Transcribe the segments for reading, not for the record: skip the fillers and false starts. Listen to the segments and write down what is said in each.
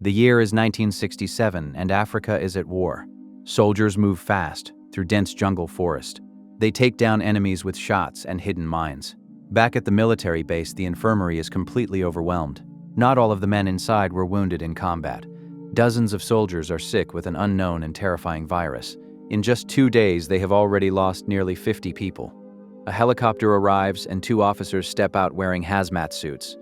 The year is 1967 and Africa is at war. Soldiers move fast through dense jungle forest. They take down enemies with shots and hidden mines. Back at the military base, the infirmary is completely overwhelmed. Not all of the men inside were wounded in combat. Dozens of soldiers are sick with an unknown and terrifying virus. In just 2 days, they have already lost nearly 50 people. A helicopter arrives and 2 officers step out wearing hazmat suits.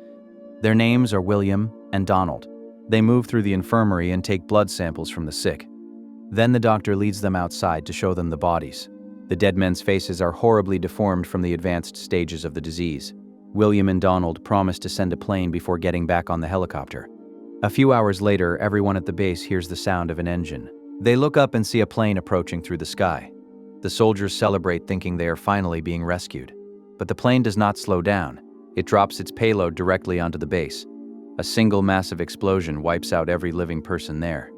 Their names are William and Donald. They move through the infirmary and take blood samples from the sick. Then the doctor leads them outside to show them the bodies. The dead men's faces are horribly deformed from the advanced stages of the disease. William and Donald promise to send a plane before getting back on the helicopter. A few hours later, everyone at the base hears the sound of an engine. They look up and see a plane approaching through the sky. The soldiers celebrate, thinking they are finally being rescued. But the plane does not slow down. It drops its payload directly onto the base. A single massive explosion wipes out every living person there.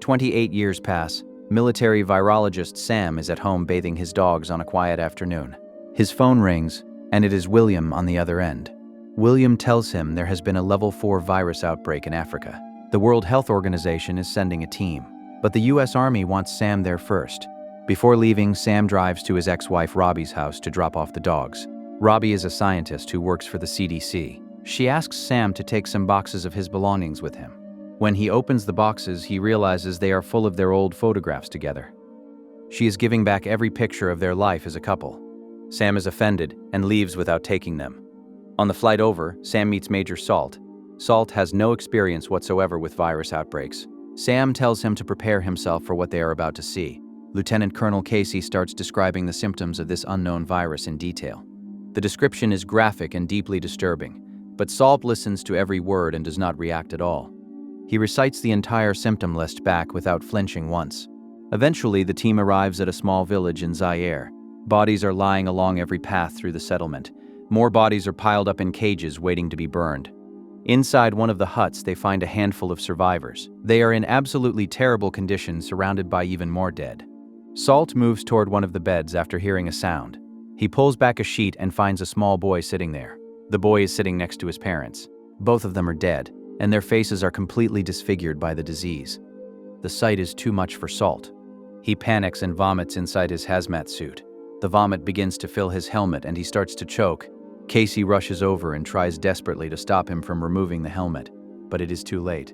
28 years pass. Military virologist Sam is at home bathing his dogs on a quiet afternoon. His phone rings, and it is William on the other end. William tells him there has been a level 4 virus outbreak in Africa. The World Health Organization is sending a team, but the US Army wants Sam there first. Before leaving, Sam drives to his ex-wife Robbie's house to drop off the dogs. Robbie is a scientist who works for the CDC. She asks Sam to take some boxes of his belongings with him. When he opens the boxes, he realizes they are full of their old photographs together. She is giving back every picture of their life as a couple. Sam is offended and leaves without taking them. On the flight over, Sam meets Major Salt. Salt has no experience whatsoever with virus outbreaks. Sam tells him to prepare himself for what they are about to see. Lieutenant Colonel Casey starts describing the symptoms of this unknown virus in detail. The description is graphic and deeply disturbing, but Salt listens to every word and does not react at all. He recites the entire symptom list back without flinching once. Eventually, the team arrives at a small village in Zaire. Bodies are lying along every path through the settlement. More bodies are piled up in cages waiting to be burned. Inside one of the huts, they find a handful of survivors. They are in absolutely terrible condition, surrounded by even more dead. Salt moves toward one of the beds after hearing a sound. He pulls back a sheet and finds a small boy sitting there. The boy is sitting next to his parents. Both of them are dead, and their faces are completely disfigured by the disease. The sight is too much for Salt. He panics and vomits inside his hazmat suit. The vomit begins to fill his helmet and he starts to choke. Casey rushes over and tries desperately to stop him from removing the helmet, but it is too late.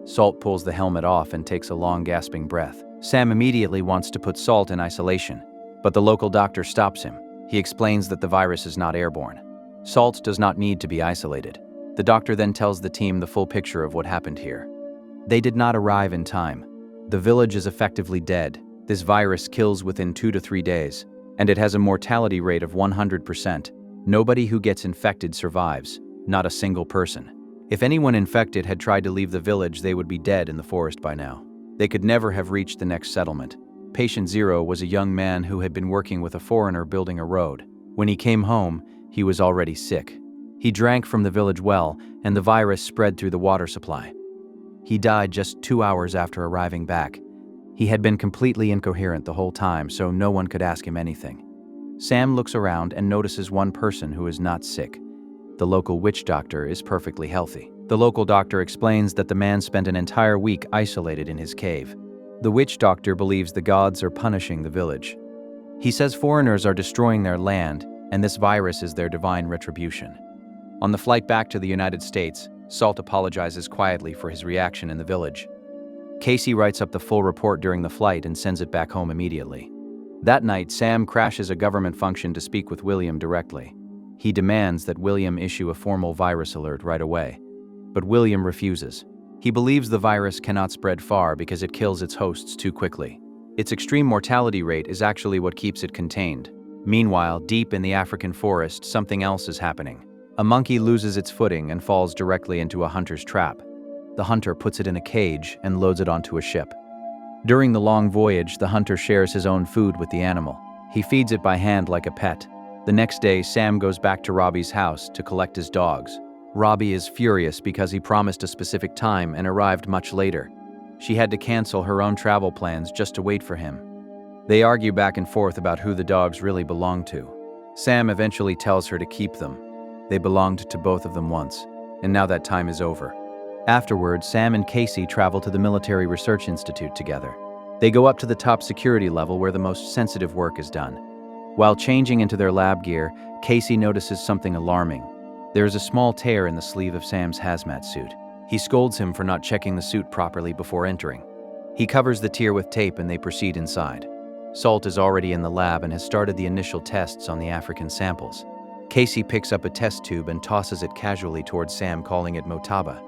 Salt pulls the helmet off and takes a long gasping breath. Sam immediately wants to put Salt in isolation, but the local doctor stops him. He explains that the virus is not airborne. Salt does not need to be isolated. The doctor then tells the team the full picture of what happened here. They did not arrive in time. The village is effectively dead. This virus kills within 2 to 3 days, and it has a mortality rate of 100%. Nobody who gets infected survives, not a single person. If anyone infected had tried to leave the village, they would be dead in the forest by now. They could never have reached the next settlement. Patient 0 was a young man who had been working with a foreigner building a road. When he came home, he was already sick. He drank from the village well, and the virus spread through the water supply. He died just 2 hours after arriving back. He had been completely incoherent the whole time, so no one could ask him anything. Sam looks around and notices one person who is not sick. The local witch doctor is perfectly healthy. The local doctor explains that the man spent an entire week isolated in his cave. The witch doctor believes the gods are punishing the village. He says foreigners are destroying their land, and this virus is their divine retribution. On the flight back to the United States, Salt apologizes quietly for his reaction in the village. Casey writes up the full report during the flight and sends it back home immediately. That night, Sam crashes a government function to speak with William directly. He demands that William issue a formal virus alert right away, but William refuses. He believes the virus cannot spread far because it kills its hosts too quickly. Its extreme mortality rate is actually what keeps it contained. Meanwhile, deep in the African forest, something else is happening. A monkey loses its footing and falls directly into a hunter's trap. The hunter puts it in a cage and loads it onto a ship. During the long voyage, the hunter shares his own food with the animal. He feeds it by hand like a pet. The next day, Sam goes back to Robbie's house to collect his dogs. Robbie is furious because he promised a specific time and arrived much later. She had to cancel her own travel plans just to wait for him. They argue back and forth about who the dogs really belong to. Sam eventually tells her to keep them. They belonged to both of them once, and now that time is over. Afterward, Sam and Casey travel to the Military Research Institute together. They go up to the top security level where the most sensitive work is done. While changing into their lab gear, Casey notices something alarming. There is a small tear in the sleeve of Sam's hazmat suit. He scolds him for not checking the suit properly before entering. He covers the tear with tape and they proceed inside. Salt is already in the lab and has started the initial tests on the African samples. Casey picks up a test tube and tosses it casually towards Sam, calling it Motaba.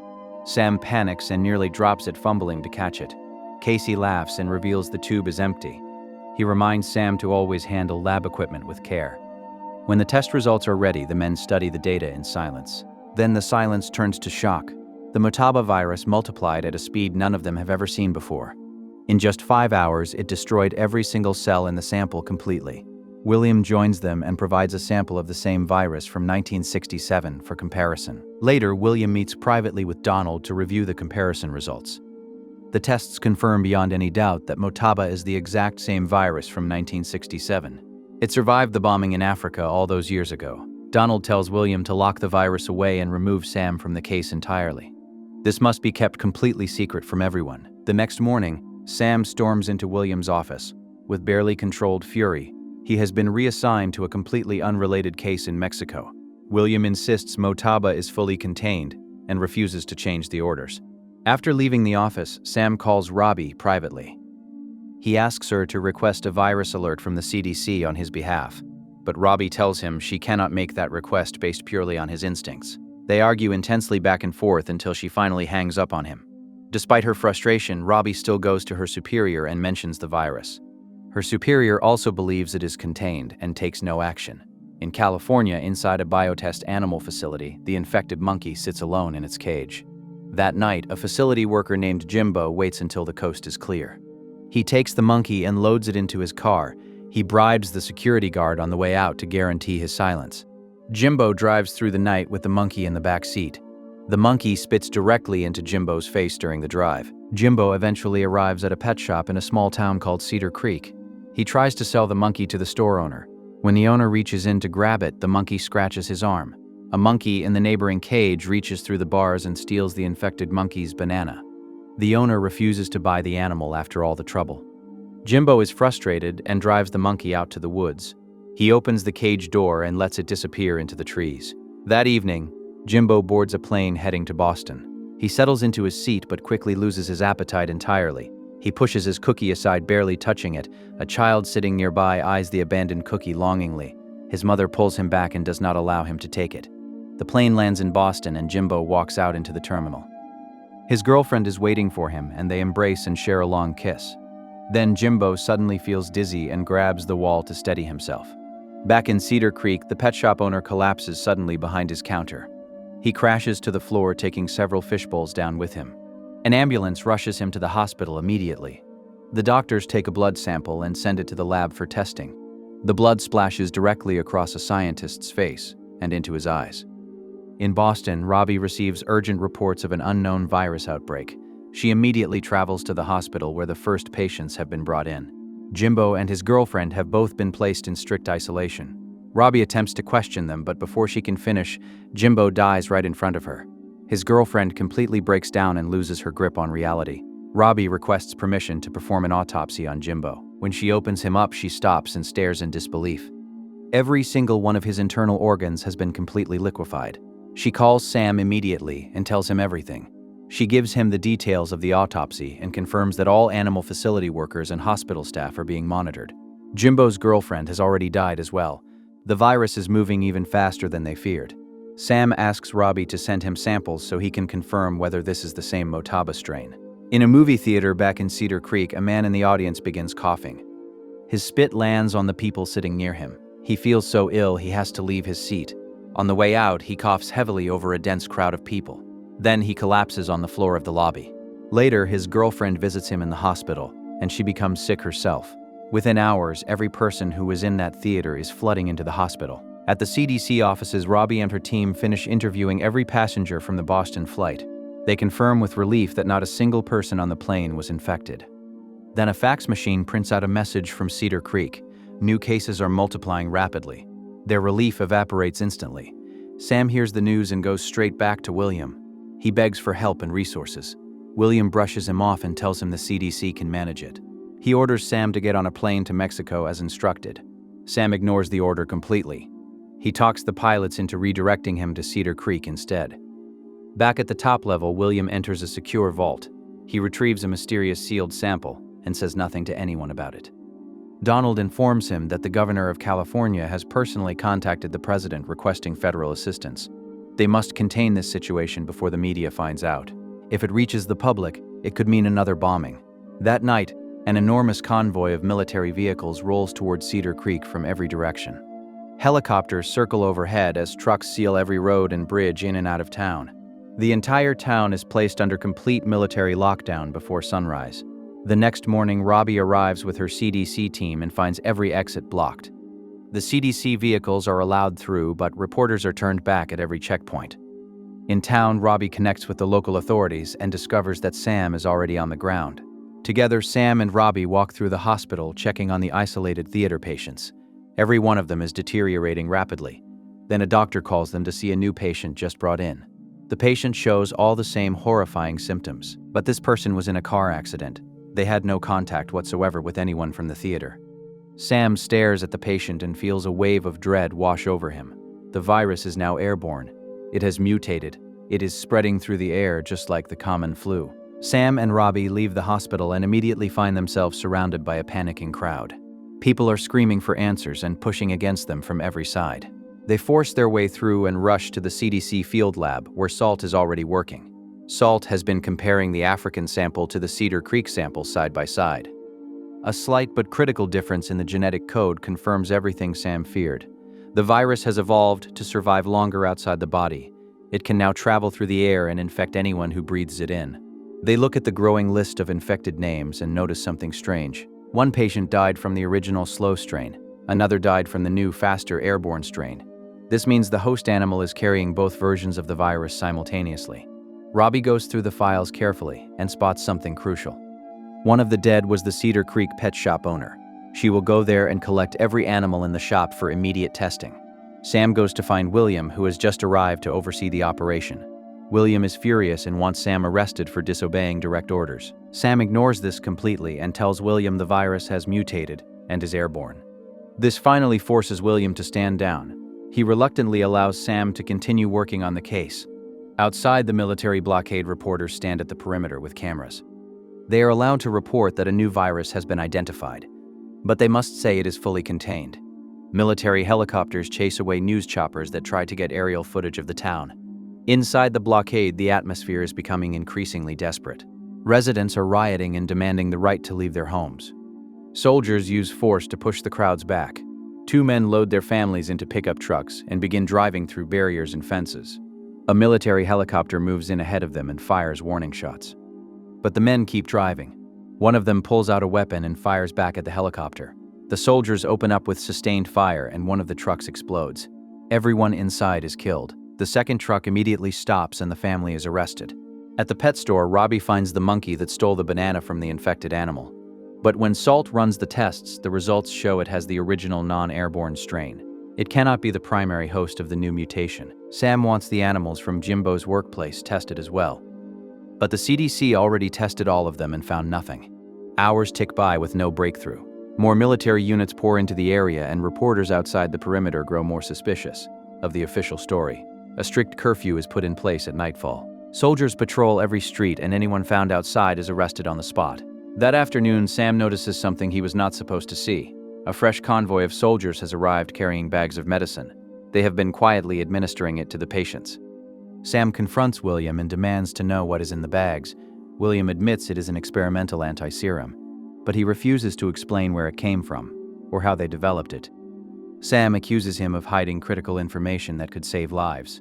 Sam panics and nearly drops it, fumbling to catch it. Casey laughs and reveals the tube is empty. He reminds Sam to always handle lab equipment with care. When the test results are ready, the men study the data in silence. Then the silence turns to shock. The Motaba virus multiplied at a speed none of them have ever seen before. In just 5 hours, it destroyed every single cell in the sample completely. William joins them and provides a sample of the same virus from 1967 for comparison. Later, William meets privately with Donald to review the comparison results. The tests confirm beyond any doubt that Motaba is the exact same virus from 1967. It survived the bombing in Africa all those years ago. Donald tells William to lock the virus away and remove Sam from the case entirely. This must be kept completely secret from everyone. The next morning, Sam storms into William's office. With barely controlled fury, he has been reassigned to a completely unrelated case in Mexico. William insists Motaba is fully contained and refuses to change the orders. After leaving the office, Sam calls Robbie privately. He asks her to request a virus alert from the CDC on his behalf, but Robbie tells him she cannot make that request based purely on his instincts. They argue intensely back and forth until she finally hangs up on him. Despite her frustration, Robbie still goes to her superior and mentions the virus. Her superior also believes it is contained and takes no action. In California, inside a biotest animal facility, the infected monkey sits alone in its cage. That night, a facility worker named Jimbo waits until the coast is clear. He takes the monkey and loads it into his car. He bribes the security guard on the way out to guarantee his silence. Jimbo drives through the night with the monkey in the back seat. The monkey spits directly into Jimbo's face during the drive. Jimbo eventually arrives at a pet shop in a small town called Cedar Creek. He tries to sell the monkey to the store owner. When the owner reaches in to grab it, the monkey scratches his arm. A monkey in the neighboring cage reaches through the bars and steals the infected monkey's banana. The owner refuses to buy the animal after all the trouble. Jimbo is frustrated and drives the monkey out to the woods. He opens the cage door and lets it disappear into the trees. That evening, Jimbo boards a plane heading to Boston. He settles into his seat but quickly loses his appetite entirely. He pushes his cookie aside, barely touching it. A child sitting nearby eyes the abandoned cookie longingly. His mother pulls him back and does not allow him to take it. The plane lands in Boston and Jimbo walks out into the terminal. His girlfriend is waiting for him and they embrace and share a long kiss. Then Jimbo suddenly feels dizzy and grabs the wall to steady himself. Back in Cedar Creek, the pet shop owner collapses suddenly behind his counter. He crashes to the floor, taking several fish bowls down with him. An ambulance rushes him to the hospital immediately. The doctors take a blood sample and send it to the lab for testing. The blood splashes directly across a scientist's face and into his eyes. In Boston, Robbie receives urgent reports of an unknown virus outbreak. She immediately travels to the hospital where the first patients have been brought in. Jimbo and his girlfriend have both been placed in strict isolation. Robbie attempts to question them, but before she can finish, Jimbo dies right in front of her. His girlfriend completely breaks down and loses her grip on reality. Robbie requests permission to perform an autopsy on Jimbo. When she opens him up, she stops and stares in disbelief. Every single one of his internal organs has been completely liquefied. She calls Sam immediately and tells him everything. She gives him the details of the autopsy and confirms that all animal facility workers and hospital staff are being monitored. Jimbo's girlfriend has already died as well. The virus is moving even faster than they feared. Sam asks Robbie to send him samples so he can confirm whether this is the same Motaba strain. In a movie theater back in Cedar Creek, a man in the audience begins coughing. His spit lands on the people sitting near him. He feels so ill he has to leave his seat. On the way out, he coughs heavily over a dense crowd of people. Then he collapses on the floor of the lobby. Later, his girlfriend visits him in the hospital, and she becomes sick herself. Within hours, every person who was in that theater is flooding into the hospital. At the CDC offices, Robbie and her team finish interviewing every passenger from the Boston flight. They confirm with relief that not a single person on the plane was infected. Then a fax machine prints out a message from Cedar Creek. New cases are multiplying rapidly. Their relief evaporates instantly. Sam hears the news and goes straight back to William. He begs for help and resources. William brushes him off and tells him the CDC can manage it. He orders Sam to get on a plane to Mexico as instructed. Sam ignores the order completely. He talks the pilots into redirecting him to Cedar Creek instead. Back at the top level, William enters a secure vault. He retrieves a mysterious sealed sample and says nothing to anyone about it. Donald informs him that the governor of California has personally contacted the president requesting federal assistance. They must contain this situation before the media finds out. If it reaches the public, it could mean another bombing. That night, an enormous convoy of military vehicles rolls towards Cedar Creek from every direction. Helicopters circle overhead as trucks seal every road and bridge in and out of town. The entire town is placed under complete military lockdown before sunrise. The next morning, Robbie arrives with her CDC team and finds every exit blocked. The CDC vehicles are allowed through, but reporters are turned back at every checkpoint. In town, Robbie connects with the local authorities and discovers that Sam is already on the ground. Together, Sam and Robbie walk through the hospital, checking on the isolated theater patients. Every one of them is deteriorating rapidly. Then a doctor calls them to see a new patient just brought in. The patient shows all the same horrifying symptoms, but this person was in a car accident. They had no contact whatsoever with anyone from the theater. Sam stares at the patient and feels a wave of dread wash over him. The virus is now airborne. It has mutated. It is spreading through the air just like the common flu. Sam and Robbie leave the hospital and immediately find themselves surrounded by a panicking crowd. People are screaming for answers and pushing against them from every side. They force their way through and rush to the CDC field lab, where Salt is already working. Salt has been comparing the African sample to the Cedar Creek sample side by side. A slight but critical difference in the genetic code confirms everything Sam feared. The virus has evolved to survive longer outside the body. It can now travel through the air and infect anyone who breathes it in. They look at the growing list of infected names and notice something strange. One patient died from the original slow strain. Another died from the new, faster airborne strain. This means the host animal is carrying both versions of the virus simultaneously. Robbie goes through the files carefully and spots something crucial. One of the dead was the Cedar Creek pet shop owner. She will go there and collect every animal in the shop for immediate testing. Sam goes to find William, who has just arrived to oversee the operation. William is furious and wants Sam arrested for disobeying direct orders. Sam ignores this completely and tells William the virus has mutated and is airborne. This finally forces William to stand down. He reluctantly allows Sam to continue working on the case. Outside, the military blockade reporters stand at the perimeter with cameras. They are allowed to report that a new virus has been identified, but they must say it is fully contained. Military helicopters chase away news choppers that try to get aerial footage of the town. Inside the blockade, the atmosphere is becoming increasingly desperate. Residents are rioting and demanding the right to leave their homes. Soldiers use force to push the crowds back. Two men load their families into pickup trucks and begin driving through barriers and fences. A military helicopter moves in ahead of them and fires warning shots. But the men keep driving. One of them pulls out a weapon and fires back at the helicopter. The soldiers open up with sustained fire and one of the trucks explodes. Everyone inside is killed. The second truck immediately stops and the family is arrested. At the pet store, Robbie finds the monkey that stole the banana from the infected animal. But when Salt runs the tests, the results show it has the original non-airborne strain. It cannot be the primary host of the new mutation. Sam wants the animals from Jimbo's workplace tested as well. But the CDC already tested all of them and found nothing. Hours tick by with no breakthrough. More military units pour into the area and reporters outside the perimeter grow more suspicious of the official story. A strict curfew is put in place at nightfall. Soldiers patrol every street and anyone found outside is arrested on the spot. That afternoon, Sam notices something he was not supposed to see. A fresh convoy of soldiers has arrived carrying bags of medicine. They have been quietly administering it to the patients. Sam confronts William and demands to know what is in the bags. William admits it is an experimental anti-serum, but he refuses to explain where it came from or how they developed it. Sam accuses him of hiding critical information that could save lives.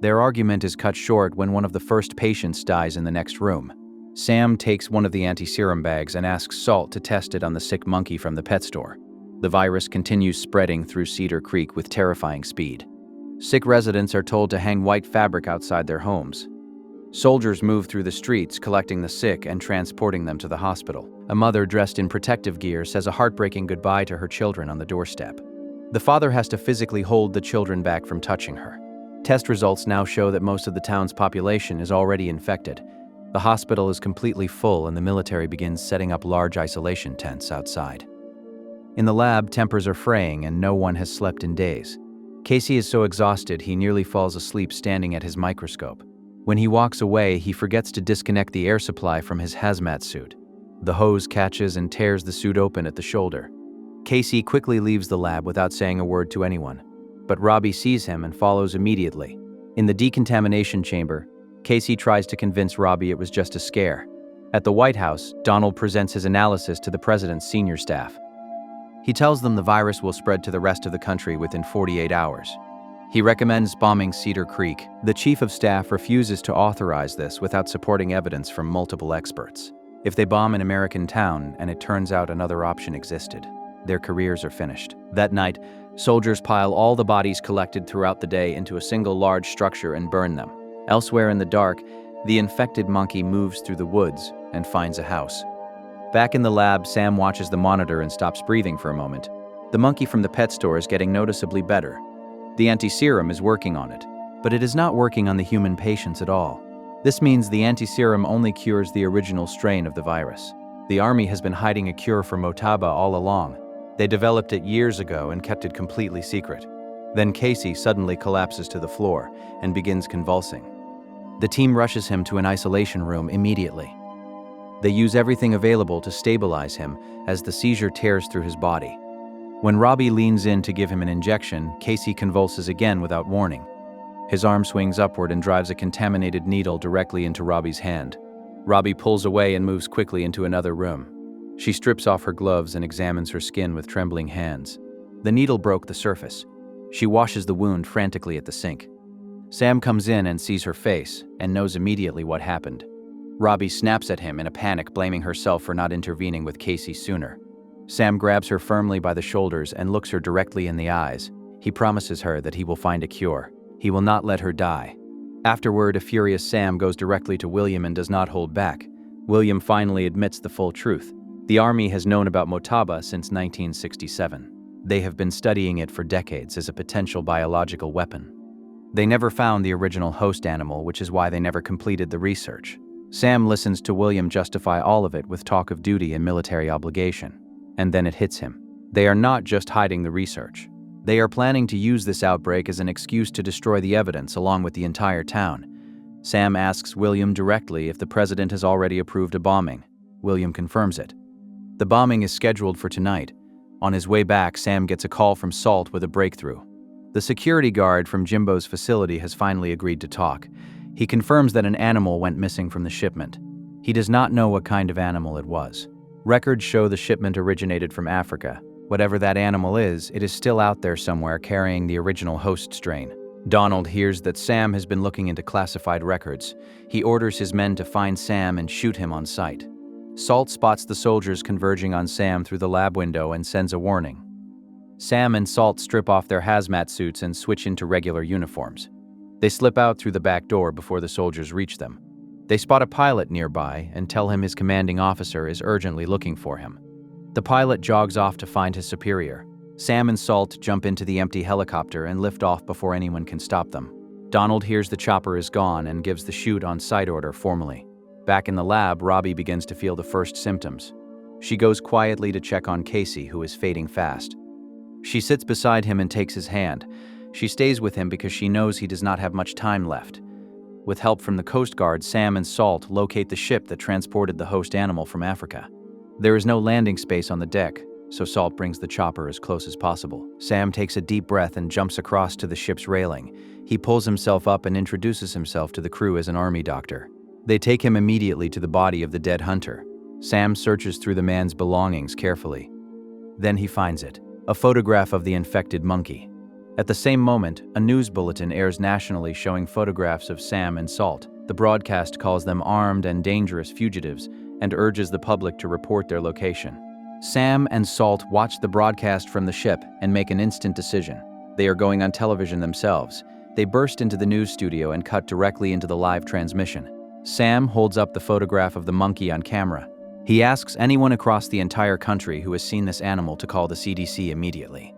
Their argument is cut short when one of the first patients dies in the next room. Sam takes one of the anti-serum bags and asks Salt to test it on the sick monkey from the pet store. The virus continues spreading through Cedar Creek with terrifying speed. Sick residents are told to hang white fabric outside their homes. Soldiers move through the streets, collecting the sick and transporting them to the hospital. A mother dressed in protective gear says a heartbreaking goodbye to her children on the doorstep. The father has to physically hold the children back from touching her. Test results now show that most of the town's population is already infected. The hospital is completely full and the military begins setting up large isolation tents outside. In the lab, tempers are fraying and no one has slept in days. Casey is so exhausted he nearly falls asleep standing at his microscope. When he walks away, he forgets to disconnect the air supply from his hazmat suit. The hose catches and tears the suit open at the shoulder. Casey quickly leaves the lab without saying a word to anyone, but Robbie sees him and follows immediately. In the decontamination chamber, Casey tries to convince Robbie it was just a scare. At the White House, Donald presents his analysis to the president's senior staff. He tells them the virus will spread to the rest of the country within 48 hours. He recommends bombing Cedar Creek. The chief of staff refuses to authorize this without supporting evidence from multiple experts. If they bomb an American town and it turns out another option existed, their careers are finished. That night, soldiers pile all the bodies collected throughout the day into a single large structure and burn them. Elsewhere in the dark, the infected monkey moves through the woods and finds a house. Back in the lab, Sam watches the monitor and stops breathing for a moment. The monkey from the pet store is getting noticeably better. The anti-serum is working on it, but it is not working on the human patients at all. This means the anti-serum only cures the original strain of the virus. The army has been hiding a cure for Motaba all along. They developed it years ago and kept it completely secret. Then Casey suddenly collapses to the floor and begins convulsing. The team rushes him to an isolation room immediately. They use everything available to stabilize him as the seizure tears through his body. When Robbie leans in to give him an injection, Casey convulses again without warning. His arm swings upward and drives a contaminated needle directly into Robbie's hand. Robbie pulls away and moves quickly into another room. She strips off her gloves and examines her skin with trembling hands. The needle broke the surface. She washes the wound frantically at the sink. Sam comes in and sees her face and knows immediately what happened. Robbie snaps at him in a panic, blaming herself for not intervening with Casey sooner. Sam grabs her firmly by the shoulders and looks her directly in the eyes. He promises her that he will find a cure. He will not let her die. Afterward, a furious Sam goes directly to William and does not hold back. William finally admits the full truth. The army has known about Motaba since 1967. They have been studying it for decades as a potential biological weapon. They never found the original host animal, which is why they never completed the research. Sam listens to William justify all of it with talk of duty and military obligation. And then it hits him. They are not just hiding the research. They are planning to use this outbreak as an excuse to destroy the evidence along with the entire town. Sam asks William directly if the president has already approved a bombing. William confirms it. The bombing is scheduled for tonight. On his way back, Sam gets a call from Salt with a breakthrough. The security guard from Jimbo's facility has finally agreed to talk. He confirms that an animal went missing from the shipment. He does not know what kind of animal it was. Records show the shipment originated from Africa. Whatever that animal is, it is still out there somewhere carrying the original host strain. Donald hears that Sam has been looking into classified records. He orders his men to find Sam and shoot him on sight. Salt spots the soldiers converging on Sam through the lab window and sends a warning. Sam and Salt strip off their hazmat suits and switch into regular uniforms. They slip out through the back door before the soldiers reach them. They spot a pilot nearby and tell him his commanding officer is urgently looking for him. The pilot jogs off to find his superior. Sam and Salt jump into the empty helicopter and lift off before anyone can stop them. Donald hears the chopper is gone and gives the shoot on sight order formally. Back in the lab, Robbie begins to feel the first symptoms. She goes quietly to check on Casey, who is fading fast. She sits beside him and takes his hand. She stays with him because she knows he does not have much time left. With help from the Coast Guard, Sam and Salt locate the ship that transported the host animal from Africa. There is no landing space on the deck, so Salt brings the chopper as close as possible. Sam takes a deep breath and jumps across to the ship's railing. He pulls himself up and introduces himself to the crew as an army doctor. They take him immediately to the body of the dead hunter. Sam searches through the man's belongings carefully. Then he finds it, a photograph of the infected monkey. At the same moment, a news bulletin airs nationally showing photographs of Sam and Salt. The broadcast calls them armed and dangerous fugitives and urges the public to report their location. Sam and Salt watch the broadcast from the ship and make an instant decision. They are going on television themselves. They burst into the news studio and cut directly into the live transmission. Sam holds up the photograph of the monkey on camera. He asks anyone across the entire country who has seen this animal to call the CDC immediately.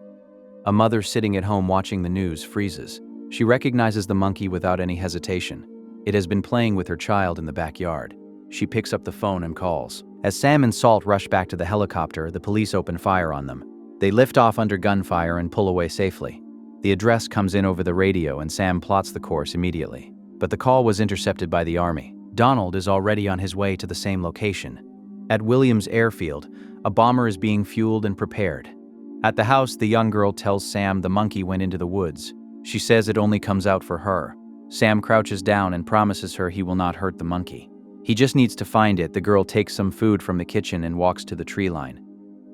A mother sitting at home watching the news freezes. She recognizes the monkey without any hesitation. It has been playing with her child in the backyard. She picks up the phone and calls. As Sam and Salt rush back to the helicopter, the police open fire on them. They lift off under gunfire and pull away safely. The address comes in over the radio and Sam plots the course immediately. But the call was intercepted by the army. Donald is already on his way to the same location. At Williams Airfield, a bomber is being fueled and prepared. At the house, the young girl tells Sam the monkey went into the woods. She says it only comes out for her. Sam crouches down and promises her he will not hurt the monkey. He just needs to find it. The girl takes some food from the kitchen and walks to the tree line.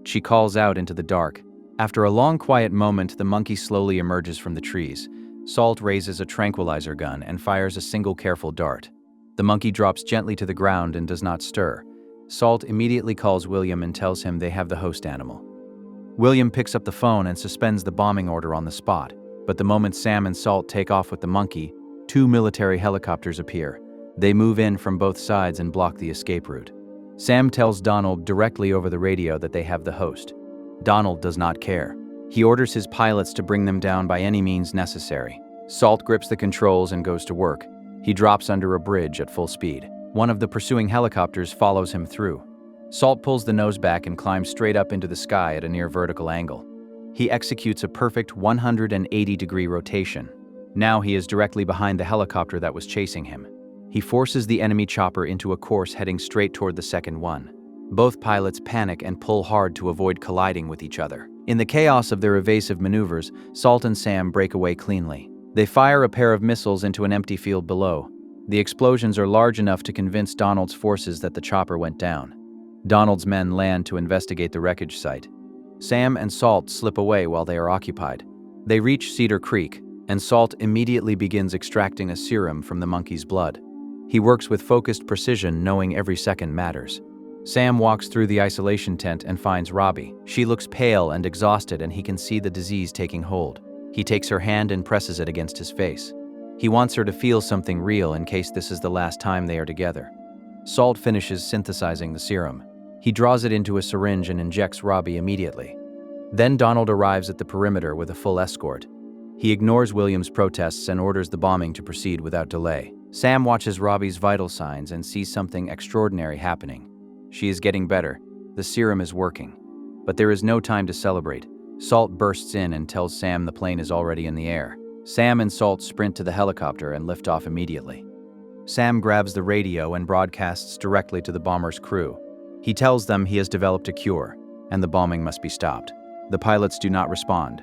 She calls out into the dark. After a long quiet moment, the monkey slowly emerges from the trees. Salt raises a tranquilizer gun and fires a single careful dart. The monkey drops gently to the ground and does not stir. Salt immediately calls William and tells him they have the host animal. William picks up the phone and suspends the bombing order on the spot. But the moment Sam and Salt take off with the monkey, 2 military helicopters appear. They move in from both sides and block the escape route. Sam tells Donald directly over the radio that they have the host. Donald does not care. He orders his pilots to bring them down by any means necessary. Salt grips the controls and goes to work. He drops under a bridge at full speed. One of the pursuing helicopters follows him through. Salt pulls the nose back and climbs straight up into the sky at a near vertical angle. He executes a perfect 180-degree rotation. Now he is directly behind the helicopter that was chasing him. He forces the enemy chopper into a course heading straight toward the second one. Both pilots panic and pull hard to avoid colliding with each other. In the chaos of their evasive maneuvers, Salt and Sam break away cleanly. They fire a pair of missiles into an empty field below. The explosions are large enough to convince Donald's forces that the chopper went down. Donald's men land to investigate the wreckage site. Sam and Salt slip away while they are occupied. They reach Cedar Creek, and Salt immediately begins extracting a serum from the monkey's blood. He works with focused precision, knowing every second matters. Sam walks through the isolation tent and finds Robbie. She looks pale and exhausted, and he can see the disease taking hold. He takes her hand and presses it against his face. He wants her to feel something real in case this is the last time they are together. Salt finishes synthesizing the serum. He draws it into a syringe and injects Robbie immediately. Then Donald arrives at the perimeter with a full escort. He ignores William's protests and orders the bombing to proceed without delay. Sam watches Robbie's vital signs and sees something extraordinary happening. She is getting better. The serum is working. But there is no time to celebrate. Salt bursts in and tells Sam the plane is already in the air. Sam and Salt sprint to the helicopter and lift off immediately. Sam grabs the radio and broadcasts directly to the bomber's crew. He tells them he has developed a cure, and the bombing must be stopped. The pilots do not respond.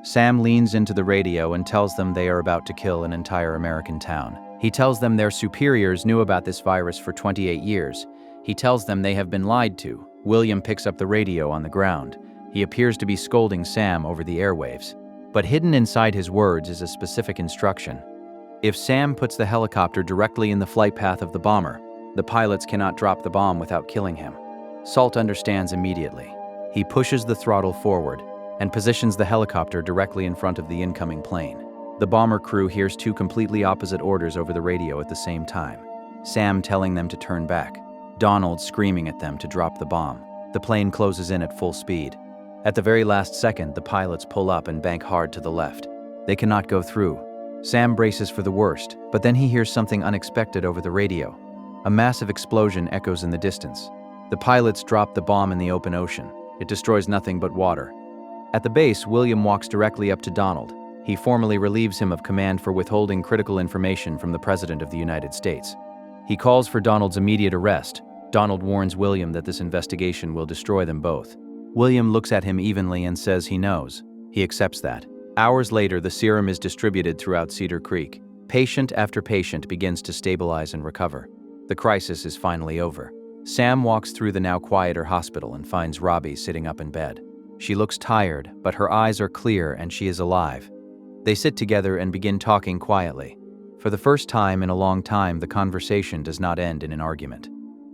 Sam leans into the radio and tells them they are about to kill an entire American town. He tells them their superiors knew about this virus for 28 years. He tells them they have been lied to. William picks up the radio on the ground. He appears to be scolding Sam over the airwaves. But hidden inside his words is a specific instruction. If Sam puts the helicopter directly in the flight path of the bomber, the pilots cannot drop the bomb without killing him. Salt understands immediately. He pushes the throttle forward and positions the helicopter directly in front of the incoming plane. The bomber crew hears 2 completely opposite orders over the radio at the same time. Sam telling them to turn back. Donald screaming at them to drop the bomb. The plane closes in at full speed. At the very last second, the pilots pull up and bank hard to the left. They cannot go through. Sam braces for the worst, but then he hears something unexpected over the radio. A massive explosion echoes in the distance. The pilots drop the bomb in the open ocean. It destroys nothing but water. At the base, William walks directly up to Donald. He formally relieves him of command for withholding critical information from the President of the United States. He calls for Donald's immediate arrest. Donald warns William that this investigation will destroy them both. William looks at him evenly and says he knows. He accepts that. Hours later, the serum is distributed throughout Cedar Creek. Patient after patient begins to stabilize and recover. The crisis is finally over. Sam walks through the now quieter hospital and finds Robbie sitting up in bed. She looks tired, but her eyes are clear and she is alive. They sit together and begin talking quietly. For the first time in a long time, the conversation does not end in an argument.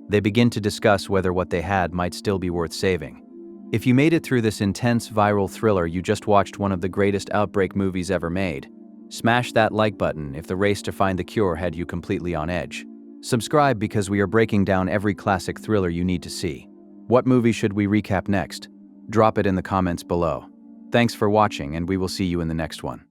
They begin to discuss whether what they had might still be worth saving. If you made it through this intense viral thriller, you just watched one of the greatest Outbreak movies ever made. Smash that like button if the race to find the cure had you completely on edge. Subscribe because we are breaking down every classic thriller you need to see. What movie should we recap next? Drop it in the comments below. Thanks for watching, and we will see you in the next one.